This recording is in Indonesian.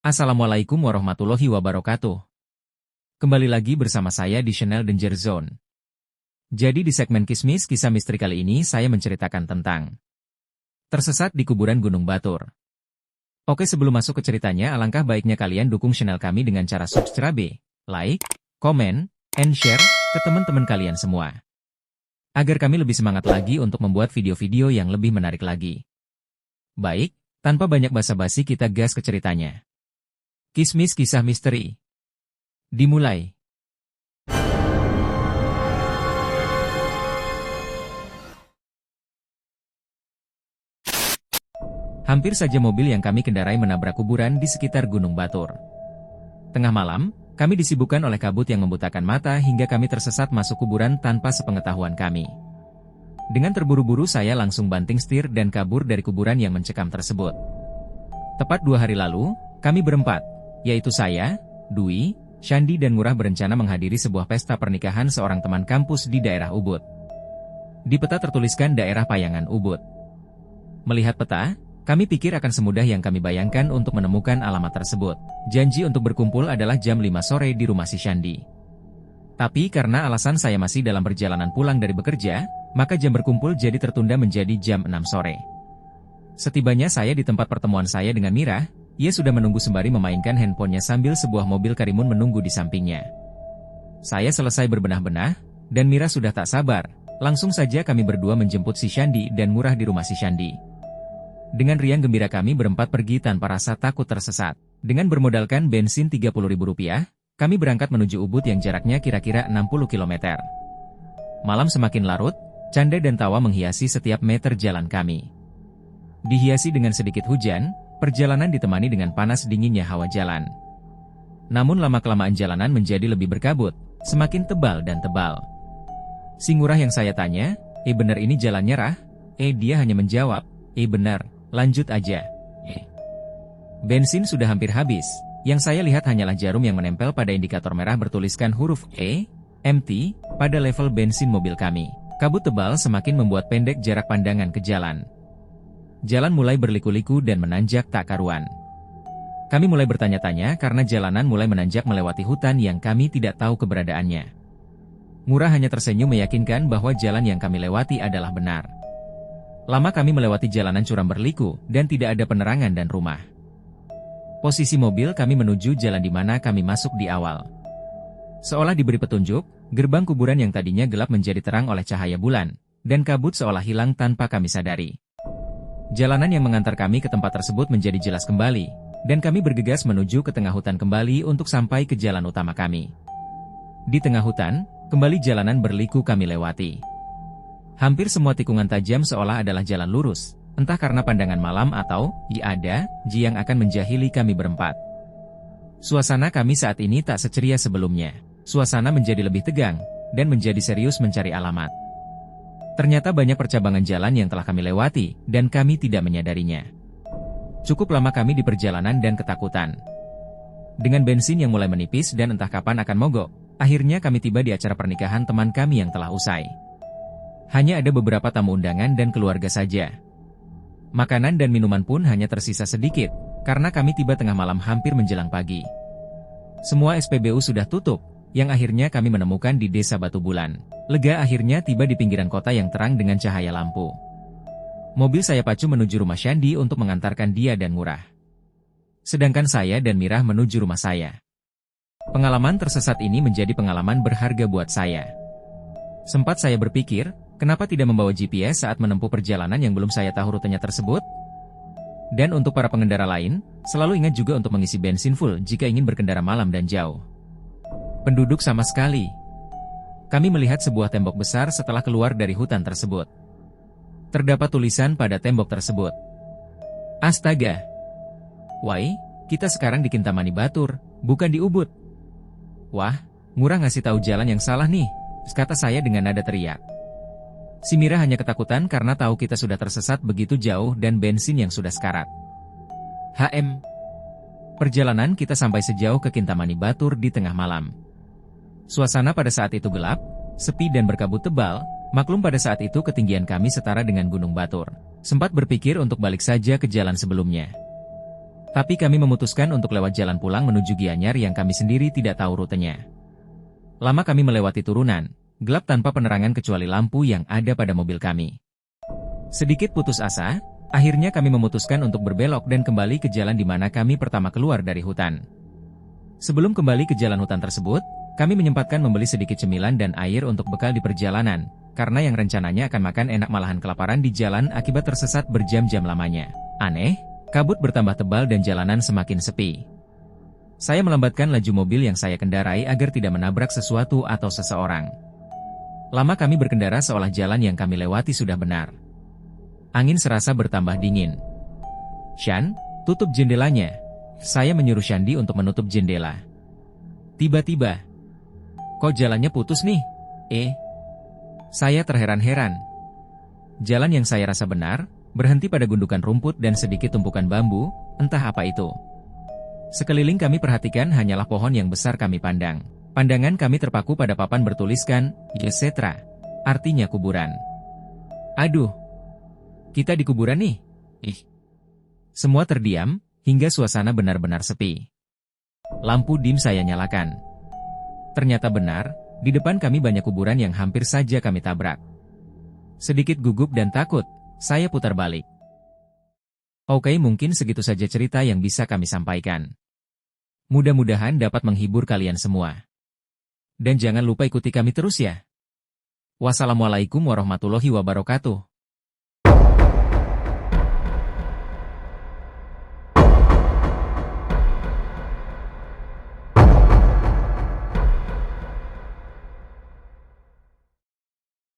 Assalamualaikum warahmatullahi wabarakatuh. Kembali lagi bersama saya di channel Danger Zone. Jadi di segmen Kismis Kisah Misteri kali ini saya menceritakan tentang tersesat di kuburan Gunung Batur. Oke, sebelum masuk ke ceritanya, alangkah baiknya kalian dukung channel kami dengan cara subscribe, like, komen, and share ke teman-teman kalian semua. Agar kami lebih semangat lagi untuk membuat video-video yang lebih menarik lagi. Baik, tanpa banyak basa-basi kita gas ke ceritanya. Kismis Kisah Misteri. Dimulai. Hampir saja mobil yang kami kendarai menabrak kuburan di sekitar Gunung Batur. Tengah malam, kami disibukkan oleh kabut yang membutakan mata hingga kami tersesat masuk kuburan tanpa sepengetahuan kami. Dengan terburu-buru saya langsung banting setir dan kabur dari kuburan yang mencekam tersebut. Tepat 2 hari lalu, kami berempat, yaitu saya, Dwi, Shandi dan Ngurah berencana menghadiri sebuah pesta pernikahan seorang teman kampus di daerah Ubud. Di peta tertuliskan daerah Payangan Ubud. Melihat peta, kami pikir akan semudah yang kami bayangkan untuk menemukan alamat tersebut. Janji untuk berkumpul adalah jam 5 sore di rumah si Shandi. Tapi karena alasan saya masih dalam perjalanan pulang dari bekerja, maka jam berkumpul jadi tertunda menjadi jam 6 sore. Setibanya saya di tempat pertemuan saya dengan Mira, ia sudah menunggu sembari memainkan handphonenya sambil sebuah mobil Karimun menunggu di sampingnya. Saya selesai berbenah-benah, dan Mira sudah tak sabar. Langsung saja kami berdua menjemput si Shandi dan Ngurah di rumah si Shandi. Dengan riang gembira kami berempat pergi tanpa rasa takut tersesat. Dengan bermodalkan bensin Rp30.000, kami berangkat menuju Ubud yang jaraknya kira-kira 60 km. Malam semakin larut, canda dan tawa menghiasi setiap meter jalan kami. Dihiasi dengan sedikit hujan, perjalanan ditemani dengan panas dinginnya hawa jalan. Namun lama-kelamaan jalanan menjadi lebih berkabut, semakin tebal dan tebal. Si Ngurah yang saya tanya, bener ini jalannya Rah? Dia hanya menjawab, bener, lanjut aja. Bensin sudah hampir habis, yang saya lihat hanyalah jarum yang menempel pada indikator merah bertuliskan huruf empty, pada level bensin mobil kami. Kabut tebal semakin membuat pendek jarak pandangan ke jalan. Jalan mulai berliku-liku dan menanjak tak karuan. Kami mulai bertanya-tanya karena jalanan mulai menanjak melewati hutan yang kami tidak tahu keberadaannya. Ngurah hanya tersenyum meyakinkan bahwa jalan yang kami lewati adalah benar. Lama kami melewati jalanan curam berliku dan tidak ada penerangan dan rumah. Posisi mobil kami menuju jalan di mana kami masuk di awal. Seolah diberi petunjuk, gerbang kuburan yang tadinya gelap menjadi terang oleh cahaya bulan, dan kabut seolah hilang tanpa kami sadari. Jalanan yang mengantar kami ke tempat tersebut menjadi jelas kembali, dan kami bergegas menuju ke tengah hutan kembali untuk sampai ke jalan utama kami. Di tengah hutan, kembali jalanan berliku kami lewati. Hampir semua tikungan tajam seolah adalah jalan lurus, entah karena pandangan malam atau ada yang akan menjahili kami berempat. Suasana kami saat ini tak seceria sebelumnya. Suasana menjadi lebih tegang, dan menjadi serius mencari alamat. Ternyata banyak percabangan jalan yang telah kami lewati, dan kami tidak menyadarinya. Cukup lama kami di perjalanan dan ketakutan. Dengan bensin yang mulai menipis dan entah kapan akan mogok, akhirnya kami tiba di acara pernikahan teman kami yang telah usai. Hanya ada beberapa tamu undangan dan keluarga saja. Makanan dan minuman pun hanya tersisa sedikit, karena kami tiba tengah malam hampir menjelang pagi. Semua SPBU sudah tutup, yang akhirnya kami menemukan di Desa Batu Bulan. Lega akhirnya tiba di pinggiran kota yang terang dengan cahaya lampu. Mobil saya pacu menuju rumah Shandi untuk mengantarkan dia dan Ngurah. Sedangkan saya dan Mirah menuju rumah saya. Pengalaman tersesat ini menjadi pengalaman berharga buat saya. Sempat saya berpikir, kenapa tidak membawa GPS saat menempuh perjalanan yang belum saya tahu rutenya tersebut? Dan untuk para pengendara lain, selalu ingat juga untuk mengisi bensin full jika ingin berkendara malam dan jauh. Penduduk sama sekali. Kami melihat sebuah tembok besar setelah keluar dari hutan tersebut. Terdapat tulisan pada tembok tersebut. Astaga! Wai, kita sekarang di Kintamani Batur, bukan di Ubud. Wah, Ngurah ngasih tahu jalan yang salah nih, kata saya dengan nada teriak. Si Mira hanya ketakutan karena tahu kita sudah tersesat begitu jauh dan bensin yang sudah sekarat. Perjalanan kita sampai sejauh ke Kintamani Batur di tengah malam. Suasana pada saat itu gelap, sepi dan berkabut tebal, maklum pada saat itu ketinggian kami setara dengan Gunung Batur. Sempat berpikir untuk balik saja ke jalan sebelumnya. Tapi kami memutuskan untuk lewat jalan pulang menuju Gianyar yang kami sendiri tidak tahu rutenya. Lama kami melewati turunan, gelap tanpa penerangan kecuali lampu yang ada pada mobil kami. Sedikit putus asa, akhirnya kami memutuskan untuk berbelok dan kembali ke jalan di mana kami pertama keluar dari hutan. Sebelum kembali ke jalan hutan tersebut, kami menyempatkan membeli sedikit cemilan dan air untuk bekal di perjalanan, karena yang rencananya akan makan enak malahan kelaparan di jalan akibat tersesat berjam-jam lamanya. Aneh, kabut bertambah tebal dan jalanan semakin sepi. Saya melambatkan laju mobil yang saya kendarai agar tidak menabrak sesuatu atau seseorang. Lama kami berkendara seolah jalan yang kami lewati sudah benar. Angin serasa bertambah dingin. "Shan, tutup jendelanya." Saya menyuruh Shandi untuk menutup jendela. Tiba-tiba, "Kok jalannya putus nih?" Saya terheran-heran. Jalan yang saya rasa benar, berhenti pada gundukan rumput dan sedikit tumpukan bambu, entah apa itu. Sekeliling kami perhatikan hanyalah pohon yang besar kami pandang. Pandangan kami terpaku pada papan bertuliskan, Yesetra, artinya kuburan. Aduh, kita di kuburan nih? Semua terdiam, hingga suasana benar-benar sepi. Lampu dim saya nyalakan. Ternyata benar, di depan kami banyak kuburan yang hampir saja kami tabrak. Sedikit gugup dan takut, saya putar balik. Oke, mungkin segitu saja cerita yang bisa kami sampaikan. Mudah-mudahan dapat menghibur kalian semua. Dan jangan lupa ikuti kami terus ya. Wassalamualaikum warahmatullahi wabarakatuh.